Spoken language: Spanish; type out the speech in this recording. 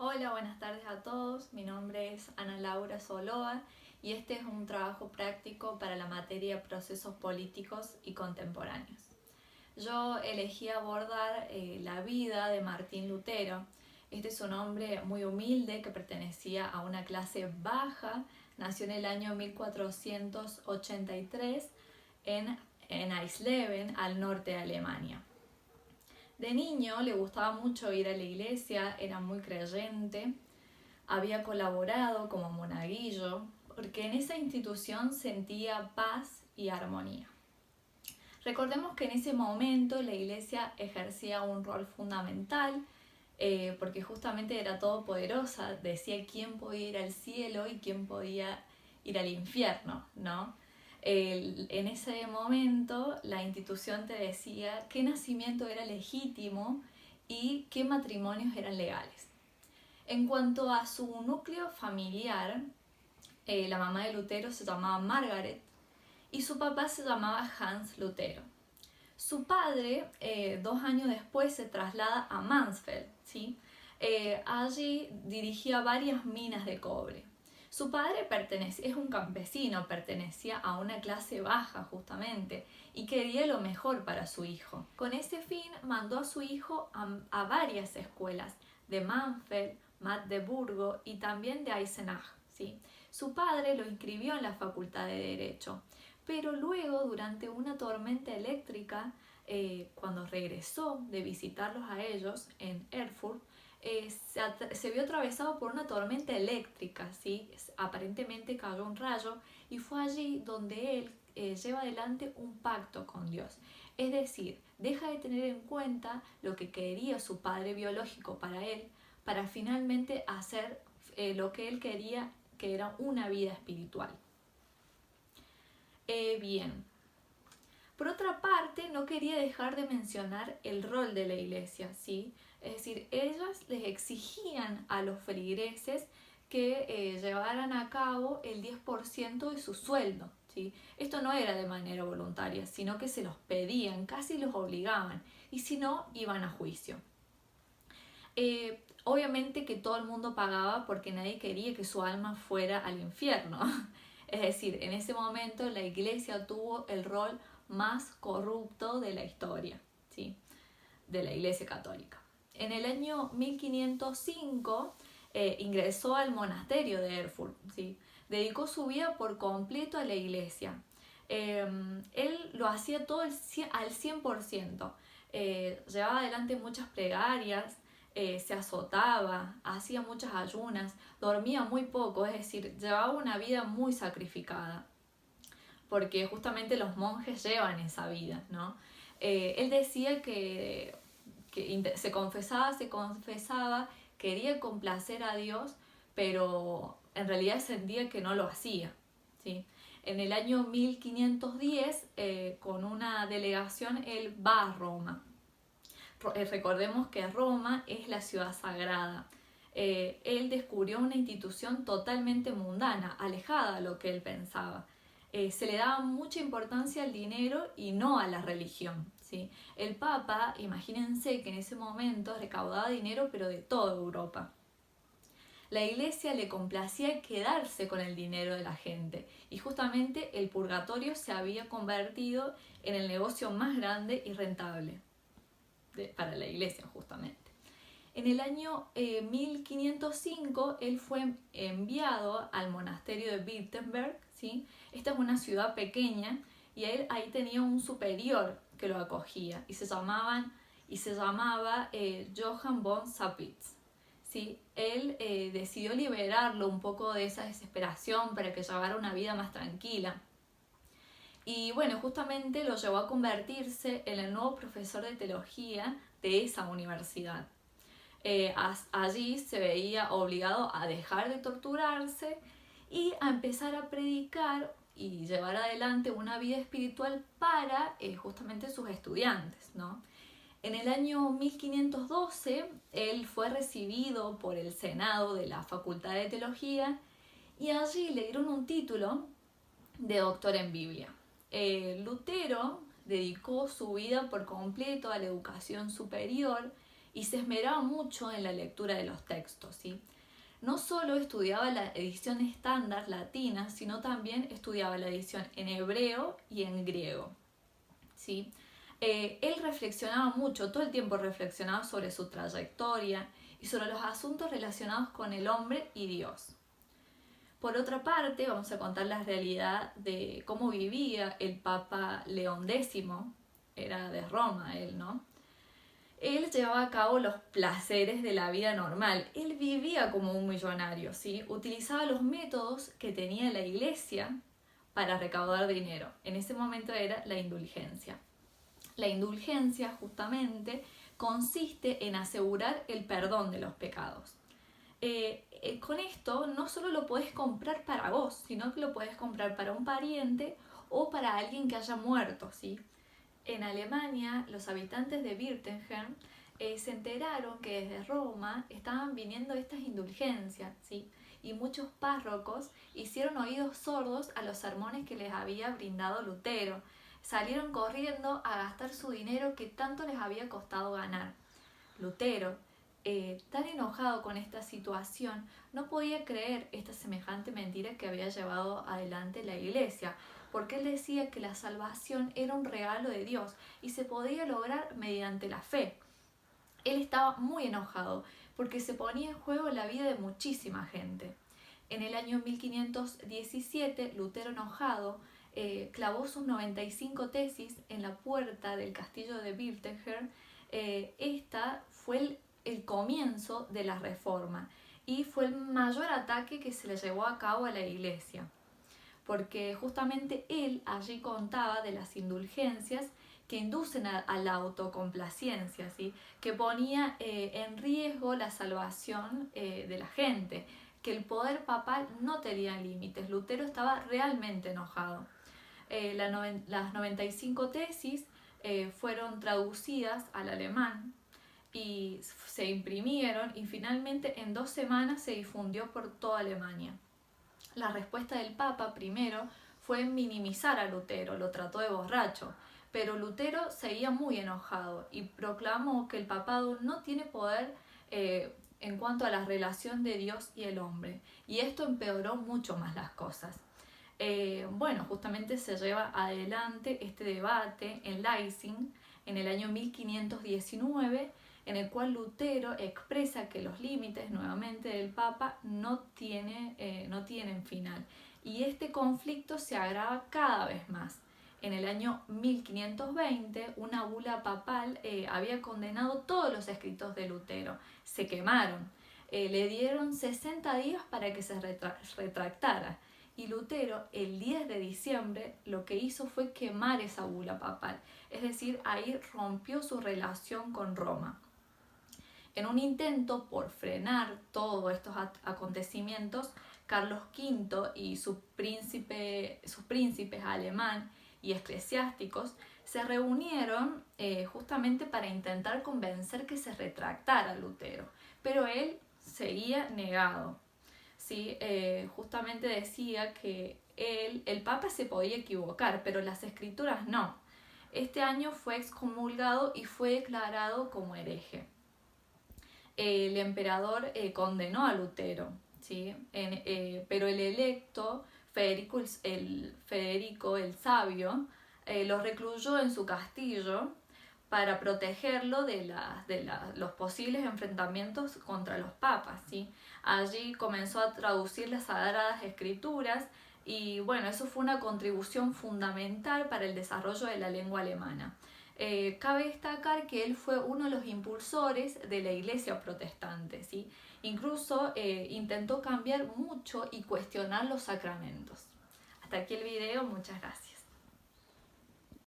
Hola, buenas tardes a todos. Mi nombre es Ana Laura Soloa y este es un trabajo práctico para la materia Procesos Políticos y Contemporáneos. Yo elegí abordar la vida de Martín Lutero. Este es un hombre muy humilde que pertenecía a una clase baja. Nació en el año 1483 en Eisleben, al norte de Alemania. De niño le gustaba mucho ir a la iglesia, era muy creyente, había colaborado como monaguillo, porque en esa institución sentía paz y armonía. Recordemos que en ese momento la iglesia ejercía un rol fundamental, porque justamente era todopoderosa, decía quién podía ir al cielo y quién podía ir al infierno, ¿no? En ese momento la institución te decía qué nacimiento era legítimo y qué matrimonios eran legales. En cuanto a su núcleo familiar, la mamá de Lutero se llamaba Margaret y su papá se llamaba Hans Lutero. Su padre, 2 años después, se traslada a Mansfeld, ¿sí? Allí dirigía varias minas de cobre. Su padre es un campesino, pertenecía a una clase baja justamente y quería lo mejor para su hijo. Con ese fin mandó a su hijo a varias escuelas de Mansfeld, Magdeburgo y también de Eisenach, ¿sí? Su padre lo inscribió en la Facultad de Derecho, pero luego, durante una tormenta eléctrica, cuando regresó de visitarlos a ellos en Erfurt, se vio atravesado por una tormenta eléctrica, ¿sí? Aparentemente cayó un rayo y fue allí donde él lleva adelante un pacto con Dios. Es decir, deja de tener en cuenta lo que quería su padre biológico para él, para finalmente hacer lo que él quería, que era una vida espiritual. Bien. Por otra parte, no quería dejar de mencionar el rol de la iglesia, ¿sí? Es decir, ellas les exigían a los feligreses que llevaran a cabo el 10% de su sueldo, ¿sí? Esto no era de manera voluntaria, sino que se los pedían, casi los obligaban, y si no, iban a juicio. Obviamente que todo el mundo pagaba porque nadie quería que su alma fuera al infierno. Es decir, en ese momento la iglesia tuvo el rol más corrupto de la historia, ¿sí? De la iglesia católica. En el año 1505 ingresó al monasterio de Erfurt, ¿sí? Dedicó su vida por completo a la iglesia. Él lo hacía todo al 100%. Llevaba adelante muchas plegarias, se azotaba, hacía muchas ayunas, dormía muy poco, es decir, llevaba una vida muy sacrificada, porque justamente los monjes llevan esa vida, ¿no? Él decía que se confesaba, quería complacer a Dios, pero en realidad sentía que no lo hacía, ¿sí? En el año 1510, con una delegación, él va a Roma. Recordemos que Roma es la ciudad sagrada. Él descubrió una institución totalmente mundana, alejada de lo que él pensaba. Se le daba mucha importancia al dinero y no a la religión, ¿sí? El Papa, imagínense que en ese momento recaudaba dinero, pero de toda Europa. La iglesia le complacía quedarse con el dinero de la gente y justamente el purgatorio se había convertido en el negocio más grande y rentable para la iglesia justamente. En el año 1505 él fue enviado al monasterio de Wittenberg, ¿sí? Esta es una ciudad pequeña y él ahí tenía un superior que lo acogía y se llamaba Johann von Sapitz, ¿sí? Él decidió liberarlo un poco de esa desesperación para que llevara una vida más tranquila. Y bueno, justamente lo llevó a convertirse en el nuevo profesor de teología de esa universidad. Allí se veía obligado a dejar de torturarse y a empezar a predicar y llevar adelante una vida espiritual para justamente sus estudiantes, ¿no? En el año 1512 él fue recibido por el Senado de la Facultad de Teología y allí le dieron un título de doctor en Biblia. Lutero dedicó su vida por completo a la educación superior y se esmeraba mucho en la lectura de los textos, ¿sí? No solo estudiaba la edición estándar latina, sino también estudiaba la edición en hebreo y en griego, ¿sí? Él reflexionaba mucho, todo el tiempo reflexionaba sobre su trayectoria y sobre los asuntos relacionados con el hombre y Dios. Por otra parte, vamos a contar la realidad de cómo vivía el Papa León X, era de Roma él, ¿no? Él llevaba a cabo los placeres de la vida normal. Él vivía como un millonario, ¿sí? Utilizaba los métodos que tenía la iglesia para recaudar dinero. En ese momento era la indulgencia. La indulgencia, justamente, consiste en asegurar el perdón de los pecados. Con esto no solo lo podés comprar para vos, sino que lo podés comprar para un pariente o para alguien que haya muerto, ¿sí? En Alemania, los habitantes de Wirtemberg se enteraron que desde Roma estaban viniendo estas indulgencias, ¿sí? Y muchos párrocos hicieron oídos sordos a los sermones que les había brindado Lutero. Salieron corriendo a gastar su dinero que tanto les había costado ganar. Lutero, tan enojado con esta situación, no podía creer esta semejante mentira que había llevado adelante la iglesia, porque él decía que la salvación era un regalo de Dios y se podía lograr mediante la fe. Él estaba muy enojado porque se ponía en juego la vida de muchísima gente. En el año 1517, Lutero, enojado, clavó sus 95 tesis en la puerta del castillo de Wirtemberg. Esta fue el comienzo de la reforma y fue el mayor ataque que se le llevó a cabo a la iglesia, porque justamente él allí contaba de las indulgencias que inducen a la autocomplacencia, ¿sí? Que ponía en riesgo la salvación de la gente, que el poder papal no tenía límites. Lutero estaba realmente enojado. Las 95 tesis fueron traducidas al alemán y se imprimieron, y finalmente en 2 semanas se difundió por toda Alemania. La respuesta del Papa primero fue minimizar a Lutero, lo trató de borracho, pero Lutero seguía muy enojado y proclamó que el papado no tiene poder en cuanto a la relación de Dios y el hombre, y esto empeoró mucho más las cosas. Bueno, justamente se lleva adelante este debate en Leipzig en el año 1519, en el cual Lutero expresa que los límites nuevamente del Papa no tienen final, y este conflicto se agrava cada vez más. En el año 1520, una bula papal había condenado todos los escritos de Lutero, se quemaron, le dieron 60 días para que se retractara, y Lutero el 10 de diciembre lo que hizo fue quemar esa bula papal, es decir, ahí rompió su relación con Roma. En un intento por frenar todos estos acontecimientos, Carlos V y sus príncipes alemán y eclesiásticos se reunieron justamente para intentar convencer que se retractara Lutero, pero él seguía negado. ¿Sí? Justamente decía que el Papa se podía equivocar, pero las escrituras no. Este año fue excomulgado y fue declarado como hereje. El emperador condenó a Lutero, ¿sí? Pero el electo, Federico el Sabio, lo recluyó en su castillo para protegerlo de los posibles enfrentamientos contra los papas, ¿sí? Allí comenzó a traducir las Sagradas Escrituras y bueno, eso fue una contribución fundamental para el desarrollo de la lengua alemana. Cabe destacar que él fue uno de los impulsores de la iglesia protestante, ¿sí? Incluso intentó cambiar mucho y cuestionar los sacramentos. Hasta aquí el video, muchas gracias.